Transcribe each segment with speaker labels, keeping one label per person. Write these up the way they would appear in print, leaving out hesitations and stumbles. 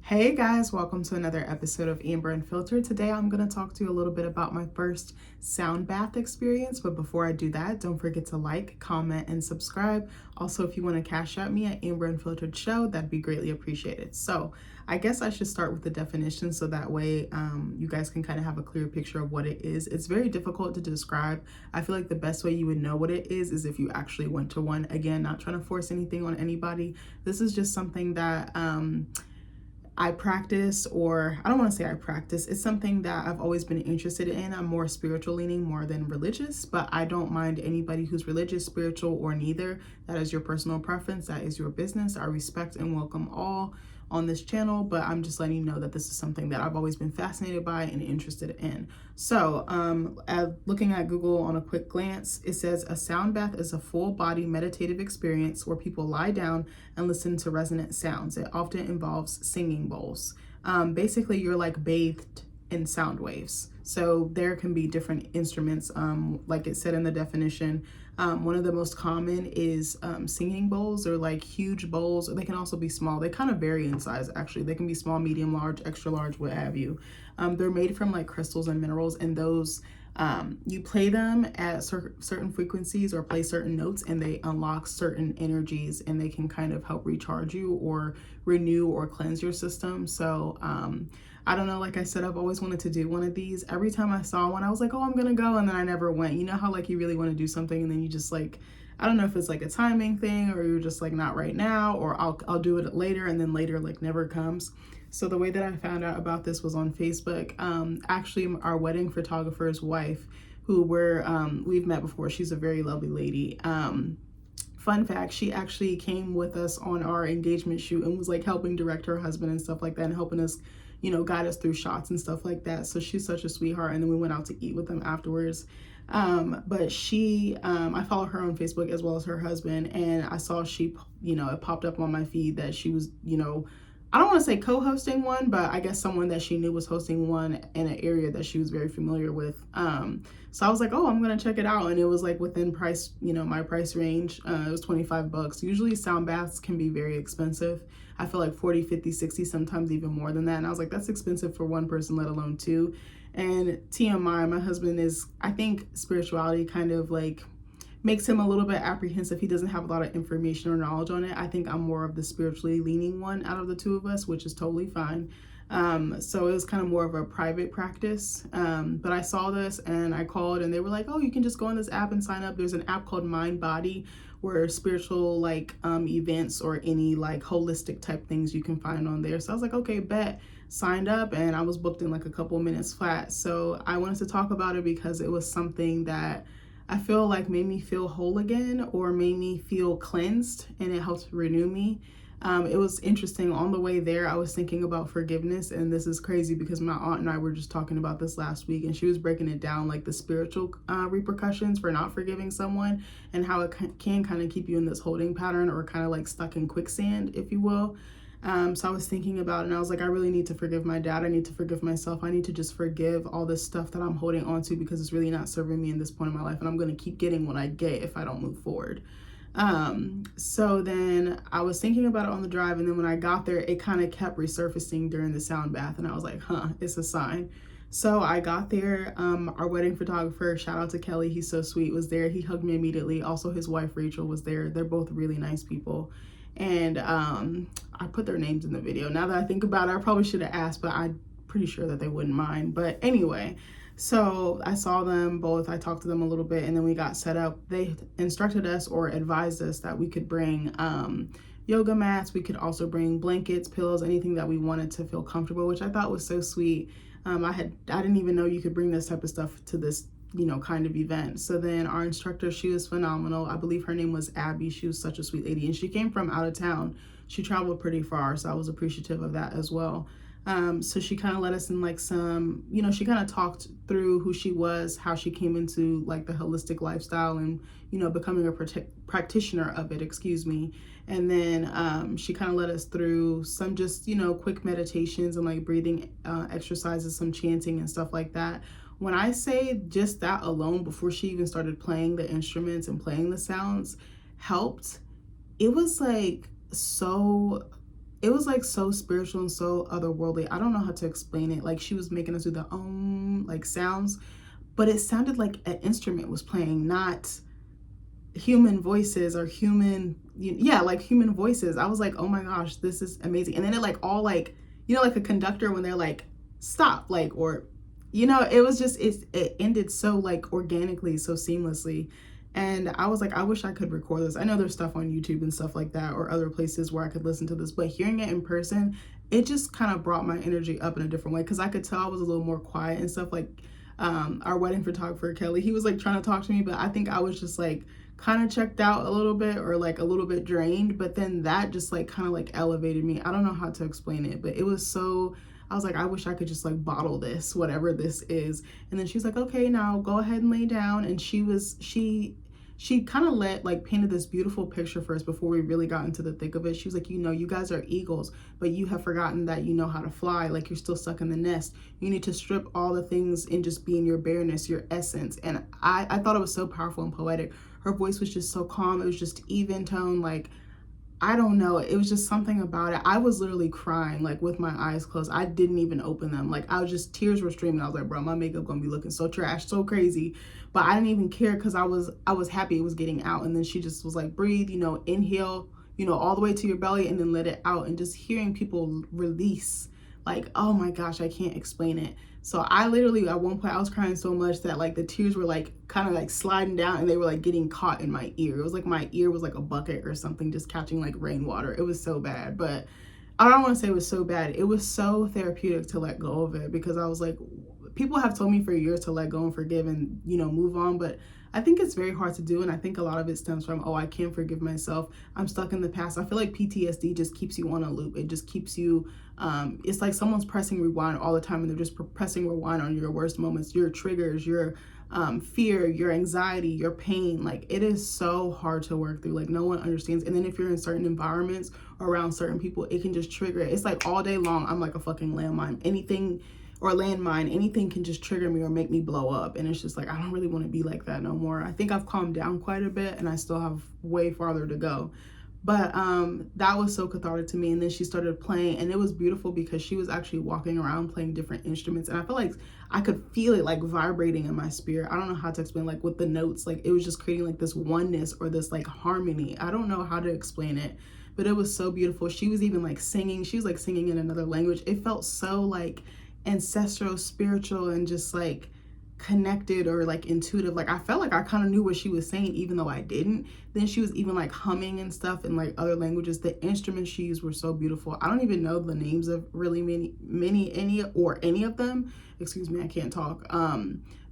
Speaker 1: Hey guys, welcome to another episode of Amber Unfiltered. Today I'm going to talk to you a little bit about my first sound bath experience, but before I do that, don't forget to like, comment, and subscribe. Also, if you want to cash at me at AmberUnfilteredShow, that'd be greatly appreciated. So I guess I should start with the definition so that way you guys can kind of have a clear picture of what it is. It's very difficult to describe. I feel like the best way you would know what it is if you actually went to one. Again, not trying to force anything on anybody. This is just something that I practice, or I don't want to say I practice. It's something that I've always been interested in. I'm more spiritual leaning more than religious, but I don't mind anybody who's religious, spiritual, or neither. That is your personal preference. That is your business. I respect and welcome all on this channel, but I'm just letting you know that this is something that I've always been fascinated by and interested in. So looking at Google on a quick glance, it says a sound bath is a full body meditative experience where people lie down and listen to resonant sounds. It often involves singing bowls. Basically, you're like bathed in sound waves. So there can be different instruments, like it said in the definition. One of the most common is singing bowls, or like huge bowls, or they can also be small. They kind of vary in size, actually. They can be small, medium, large, extra large, what have you. They're made from like crystals and minerals, and those you play them at certain frequencies or play certain notes, and they unlock certain energies, and they can kind of help recharge you or renew or cleanse your system. So I don't know, like I said, I've always wanted to do one of these. Every time I saw one, I was like, oh, I'm gonna go, and then I never went. You know how like you really want to do something and then you just like, I don't know if it's like a timing thing, or you're just like, not right now, or I'll do it later, and then later like never comes. So the way that I found out about this was on Facebook. Actually, our wedding photographer's wife, who we've met before, she's a very lovely lady. Fun fact, she actually came with us on our engagement shoot and was like helping direct her husband and stuff like that, and helping us, guide us through shots and stuff like that. So she's such a sweetheart. And then we went out to eat with them afterwards. But I follow her on Facebook as well as her husband, and I saw it popped up on my feed that she was, I don't want to say co-hosting one, but I guess someone that she knew was hosting one in an area that she was very familiar with. So I was like, oh, I'm going to check it out. And it was like within price, my price range. It was $25. Usually sound baths can be very expensive. I feel like 40, 50, 60, sometimes even more than that. And I was like, that's expensive for one person, let alone two. And TMI, my husband I think spirituality kind of like makes him a little bit apprehensive. He doesn't have a lot of information or knowledge on it. I think I'm more of the spiritually leaning one out of the two of us, which is totally fine. So it was kind of more of a private practice. But I saw this and I called, and they were like, oh, you can just go on this app and sign up. There's an app called Mind Body, where spiritual like events or any like holistic type things you can find on there. So I was like, okay, bet. Signed up, and I was booked in like a couple minutes flat. So I wanted to talk about it because it was something that I feel like made me feel whole again, or made me feel cleansed, and it helped renew me. It was interesting. On the way there, I was thinking about forgiveness, and this is crazy because my aunt and I were just talking about this last week, and she was breaking it down, like the spiritual repercussions for not forgiving someone, and how it can kind of keep you in this holding pattern, or kind of like stuck in quicksand, if you will. So I was thinking about it, and I was like, I really need to forgive my dad. I need to forgive myself. I need to just forgive all this stuff that I'm holding on to, because it's really not serving me in this point in my life, and I'm going to keep getting what I get if I don't move forward. So then I was thinking about it on the drive, and then when I got there, it kind of kept resurfacing during the sound bath, and I was like, it's a sign. So I got there. Our wedding photographer, shout out to Kelly, he's so sweet, was there. He hugged me immediately. Also, his wife Rachel was there. They're both really nice people. And I put their names in the video. Now that I think about it, I probably should have asked, but I'm pretty sure that they wouldn't mind. But anyway, so I saw them both. I talked to them a little bit, and then we got set up. They instructed us or advised us that we could bring yoga mats. We could also bring blankets, pillows, anything that we wanted to feel comfortable, which I thought was so sweet. I didn't even know you could bring this type of stuff to this kind of event. So then our instructor, she was phenomenal. I believe her name was Abby. She was such a sweet lady, and she came from out of town. She traveled pretty far, so I was appreciative of that as well. So she kind of let us in like some, she kind of talked through who she was, how she came into like the holistic lifestyle, and, becoming a practitioner of it, excuse me. And then she kind of led us through some just, quick meditations and like breathing exercises, some chanting and stuff like that. When I say just that alone, before she even started playing the instruments and playing the sounds, helped, it was like so it was like so spiritual and so otherworldly. I don't know how to explain it. Like she was making us do the like sounds, but it sounded like an instrument was playing, not human voices or human, yeah, like human voices. I was like, oh my gosh, this is amazing. And then it like all like, like a conductor when they're like stop, like, or it was just, it ended so like organically, so seamlessly. And I was like, I wish I could record this. I know there's stuff on YouTube and stuff like that, or other places where I could listen to this, but hearing it in person, it just kind of brought my energy up in a different way, because I could tell I was a little more quiet and stuff. Like our wedding photographer Kelly, he was like trying to talk to me, but I think I was just like kind of checked out a little bit, or like a little bit drained. But then that just like kind of like elevated me. I don't know how to explain it, but it was so, I was like, I wish I could just like bottle this, whatever this is. And then she's like, okay, now go ahead and lay down. And she kind of painted this beautiful picture for us before we really got into the thick of it. She was like, you guys are eagles, but you have forgotten that you know how to fly. Like you're still stuck in the nest. You need to strip all the things and just be in your bareness, your essence. And I thought it was so powerful and poetic. Her voice was just so calm. It was just even tone. Like, I don't know. It was just something about it. I was literally crying, like with my eyes closed. I didn't even open them. Like tears were streaming. I was like, bro, my makeup gonna be looking so trash, so crazy. But I didn't even care, because I was happy it was getting out. And then she just was like, breathe, inhale, all the way to your belly, and then let it out. And just hearing people release, like, oh my gosh, I can't explain it. So I literally, at one point, I was crying so much that like the tears were like kind of like sliding down, and they were like getting caught in my ear. It was like my ear was like a bucket or something, just catching like rainwater. It was so bad. But I don't want to say it was so bad. It was so therapeutic to let go of it, because I was like, people have told me for years to let go and forgive and, move on. But I think it's very hard to do. And I think a lot of it stems from, I can't forgive myself. I'm stuck in the past. I feel like PTSD just keeps you on a loop. It just keeps you, it's like someone's pressing rewind all the time, and they're just pressing rewind on your worst moments, your triggers, your fear, your anxiety, your pain. Like, it is so hard to work through. Like, no one understands. And then if you're in certain environments or around certain people, it can just trigger it. It's like all day long, I'm like a fucking landmine. Anything can just trigger me or make me blow up. And it's just like, I don't really want to be like that no more. I think I've calmed down quite a bit, and I still have way farther to go. But that was so cathartic to me. And then she started playing, and it was beautiful, because she was actually walking around playing different instruments, and I feel like I could feel it like vibrating in my spirit. I don't know how to explain, like with the notes, like it was just creating like this oneness or this like harmony. I don't know how to explain it, but it was so beautiful. She was even like singing. She was like singing in another language. It felt so like ancestral, spiritual, and just like connected, or like intuitive. Like I felt like I kind of knew what she was saying, even though I didn't. Then she was even like humming and stuff in like other languages. The instruments she used were so beautiful. I don't even know the names of really any of them. Excuse me, I can't talk.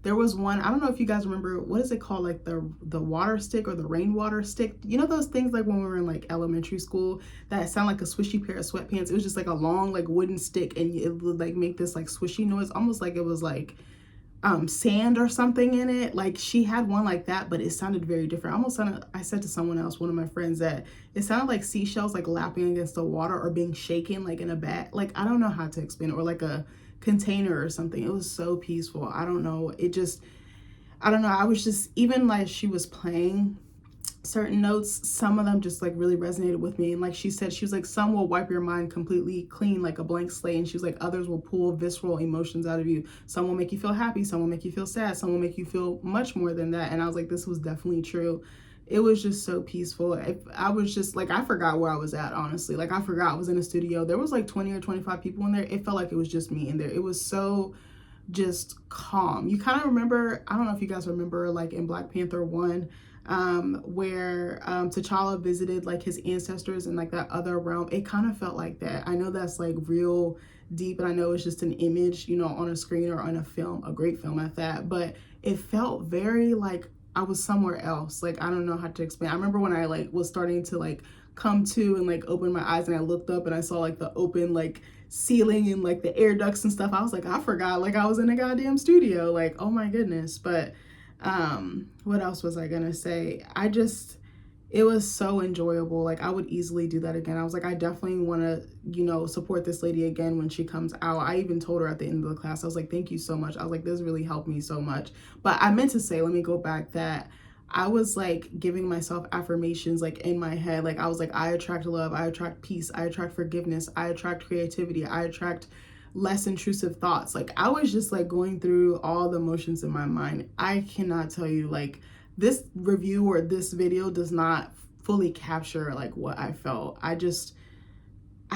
Speaker 1: There was one, I don't know if you guys remember, what is it called, like the water stick or the rainwater stick? Those things like when we were in like elementary school that sound like a swishy pair of sweatpants. It was just like a long like wooden stick, and it would like make this like swishy noise, almost like it was like sand or something in it. Like she had one like that, but it sounded very different. Almost sounded, I said to someone else, one of my friends, that it sounded like seashells like lapping against the water or being shaken like in a bat. Like I don't know how to explain it, or like a container or something. It was so peaceful. I don't know. I don't know. I was just, even like she was playing certain notes, some of them just like really resonated with me. And like she said, she was like, some will wipe your mind completely clean like a blank slate. And she was like, others will pull visceral emotions out of you. Some will make you feel happy, some will make you feel sad, some will make you feel much more than that. And I was like, this was definitely true. It was just so peaceful. I was just like, I forgot where I was at, honestly. Like I forgot I was in a studio. There was like 20 or 25 people in there. It felt like it was just me in there. It was so just calm. You kind of remember, I don't know if you guys remember, like in Black Panther 1, where T'Challa visited like his ancestors in like that other realm. It kind of felt like that. I know that's like real deep, and I know it's just an image, on a screen or on a film, a great film at that, but it felt very like I was somewhere else. Like I don't know how to explain. I remember when I like was starting to like come to and like open my eyes, and I looked up and I saw like the open like ceiling and like the air ducts and stuff. I was like, I forgot like I was in a goddamn studio. Like, oh my goodness. But what else was I gonna say? It was so enjoyable. Like I would easily do that again. I was like, I definitely want to, support this lady again when she comes out. I even told her at the end of the class, I was like, thank you so much. I was like, this really helped me so much. But I meant to say, let me go back, that I was like giving myself affirmations like in my head. Like I was like, I attract love, I attract peace, I attract forgiveness, I attract creativity, I attract less intrusive thoughts. Like I was just like going through all the emotions in my mind. I cannot tell you, like, this review or this video does not fully capture like what I felt. I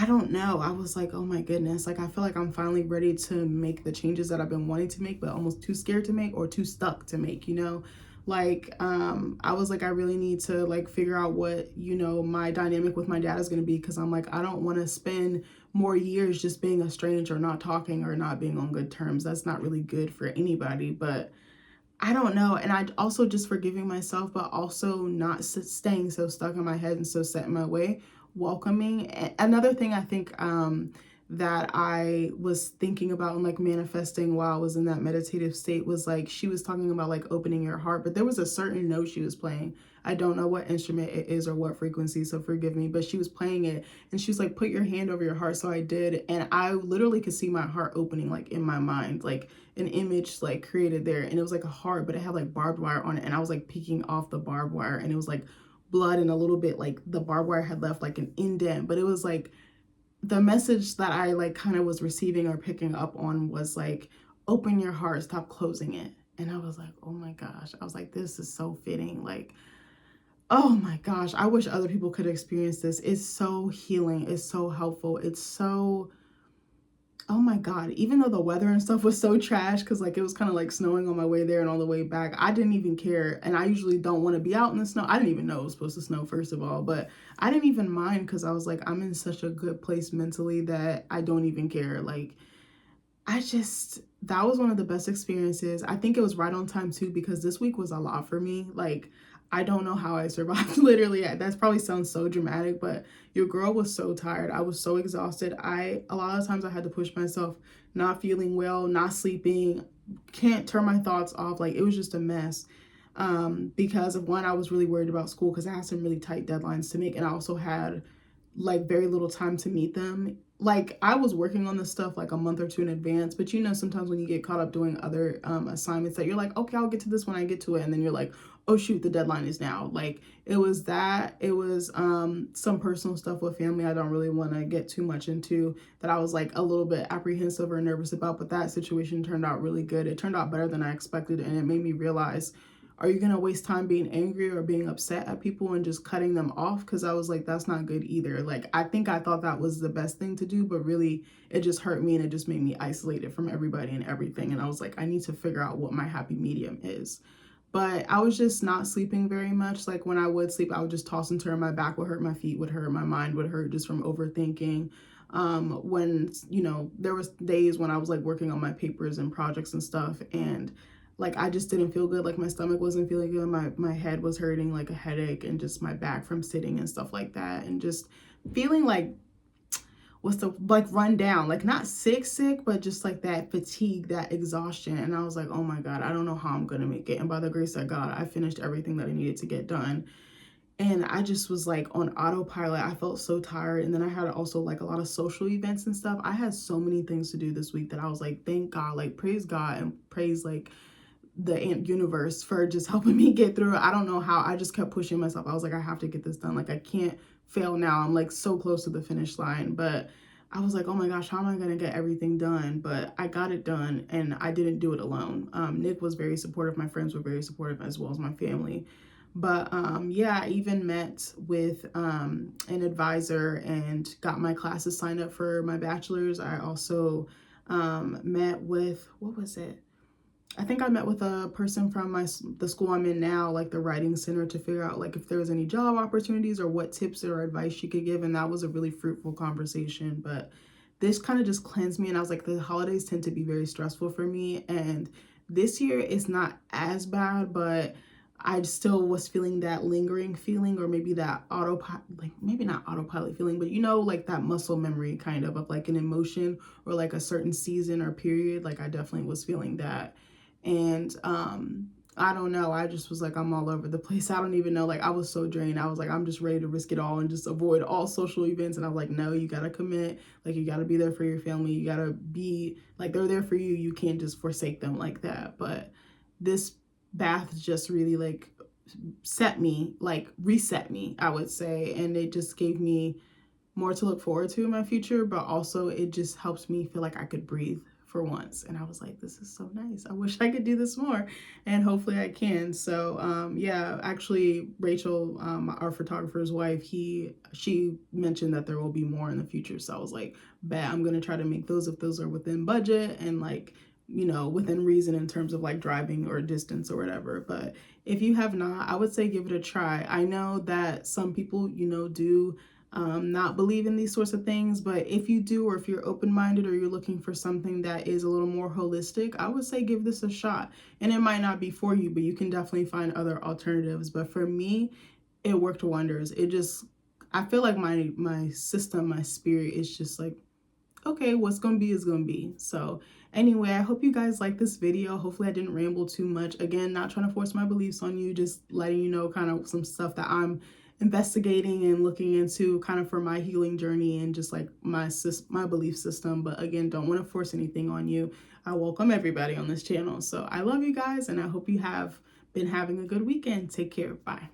Speaker 1: don't know. I was like, oh my goodness. Like, I feel like I'm finally ready to make the changes that I've been wanting to make, but almost too scared to make or too stuck to make, you know? Like, I was like, I really need to like figure out what, you know, my dynamic with my dad is going to be. Cause I'm like, I don't want to spend more years just being a stranger, not talking or not being on good terms. That's not really good for anybody. But I don't know. And I also just forgiving myself, but also not staying so stuck in my head and so set in my way, welcoming. Another thing I think that I was thinking about and like manifesting while I was in that meditative state was like, she was talking about like opening your heart, but there was a certain note she was playing. I don't know what instrument it is or what frequency, so forgive me, but she was playing it and she was like, put your hand over your heart. So I did. And I literally could see my heart opening like in my mind, like an image like created there. And it was like a heart, but it had like barbed wire on it. And I was like peeking off the barbed wire and it was like blood and a little bit like the barbed wire had left like an indent, but it was like the message that I like kind of was receiving or picking up on was like, open your heart, stop closing it. And I was like, oh my gosh. I was like, this is so fitting. Like, oh my gosh, I wish other people could experience this. It's so healing. It's so helpful. It's so, oh my God, even though the weather and stuff was so trash, because like it was kind of like snowing on my way there and on the way back, I didn't even care. And I usually don't want to be out in the snow. I didn't even know it was supposed to snow, first of all, but I didn't even mind because I was like, I'm in such a good place mentally that I don't even care. Like, that was one of the best experiences. I think it was right on time too, because this week was a lot for me. Like, I don't know how I survived. Literally, that probably sounds so dramatic, but your girl was so tired. I was so exhausted. A lot of times I had to push myself, not feeling well, not sleeping, can't turn my thoughts off. Like, it was just a mess. Because of one, I was really worried about school because I had some really tight deadlines to make, and I also had like very little time to meet them. Like, I was working on this stuff like a month or two in advance, but you know, sometimes when you get caught up doing other assignments that you're like, okay, I'll get to this when I get to it, and then you're like, oh shoot, the deadline is now. Like, it was some personal stuff with family I don't really want to get too much into, that I was like a little bit apprehensive or nervous about, but that situation turned out really good. It turned out better than I expected, and it made me realize, are you going to waste time being angry or being upset at people and just cutting them off? Because I was like, that's not good either. Like, I think I thought that was the best thing to do, but really it just hurt me and it just made me isolated from everybody and everything. And I was like, I need to figure out what my happy medium is. But I was just not sleeping very much. Like, when I would sleep, I would just toss and turn. My back would hurt, my feet would hurt, my mind would hurt just from overthinking. When, you know, there was days when I was like working on my papers and projects and stuff, and like I just didn't feel good. Like, my stomach wasn't feeling good, my head was hurting, like a headache, and just my back from sitting and stuff like that, and just feeling like, run down, like not sick, but just like that fatigue, that exhaustion. And I was like, oh my God, I don't know how I'm gonna make it. And by the grace of God, I finished everything that I needed to get done. And I just was like on autopilot. I felt so tired. And then I had also like a lot of social events and stuff. I had so many things to do this week that I was like, thank God, like praise God and praise like the universe for just helping me get through it. I don't know how. I just kept pushing myself. I was like, I have to get this done. Like, I can't fail now. I'm like so close to the finish line. But I was like, oh my gosh, how am I going to get everything done? But I got it done, and I didn't do it alone. Nick was very supportive. My friends were very supportive, as well as my family. But yeah, I even met with an advisor and got my classes signed up for my bachelor's. I also met with, what was it? I think I met with a person from the school I'm in now, like the writing center, to figure out like if there was any job opportunities or what tips or advice she could give. And that was a really fruitful conversation. But this kind of just cleansed me. And I was like, the holidays tend to be very stressful for me. And this year it's not as bad, but I still was feeling that lingering feeling, or maybe that autopilot, like maybe not autopilot feeling, but you know, like that muscle memory kind of like an emotion or like a certain season or period. Like, I definitely was feeling that. And I don't know, I just was like, I'm all over the place. I don't even know, like I was so drained. I was like, I'm just ready to risk it all and just avoid all social events. And I'm like, no, you gotta commit. Like, you gotta be there for your family. You gotta be like, they're there for you. You can't just forsake them like that. But this bath just really like set me, like reset me, I would say. And it just gave me more to look forward to in my future, but also it just helps me feel like I could breathe for once. And I was like, this is so nice. I wish I could do this more, and hopefully I can. So yeah, actually Rachel, our photographer's wife, she mentioned that there will be more in the future. So I was like, bet I'm gonna try to make those if those are within budget and like, you know, within reason in terms of like driving or distance or whatever. But if you have not, I would say give it a try. I know that some people, you know, do not believe in these sorts of things, but if you do, or if you're open-minded, or you're looking for something that is a little more holistic, I would say give this a shot. And it might not be for you, but you can definitely find other alternatives. But for me, it worked wonders. It just, I feel like my system, my spirit is just like, okay, what's gonna be is gonna be. So anyway, I hope you guys like this video. Hopefully I didn't ramble too much. Again, not trying to force my beliefs on you, just letting you know kind of some stuff that I'm investigating and looking into kind of for my healing journey and just like my belief system. But again, don't want to force anything on you. I welcome everybody on this channel. So I love you guys, and I hope you have been having a good weekend. Take care. Bye.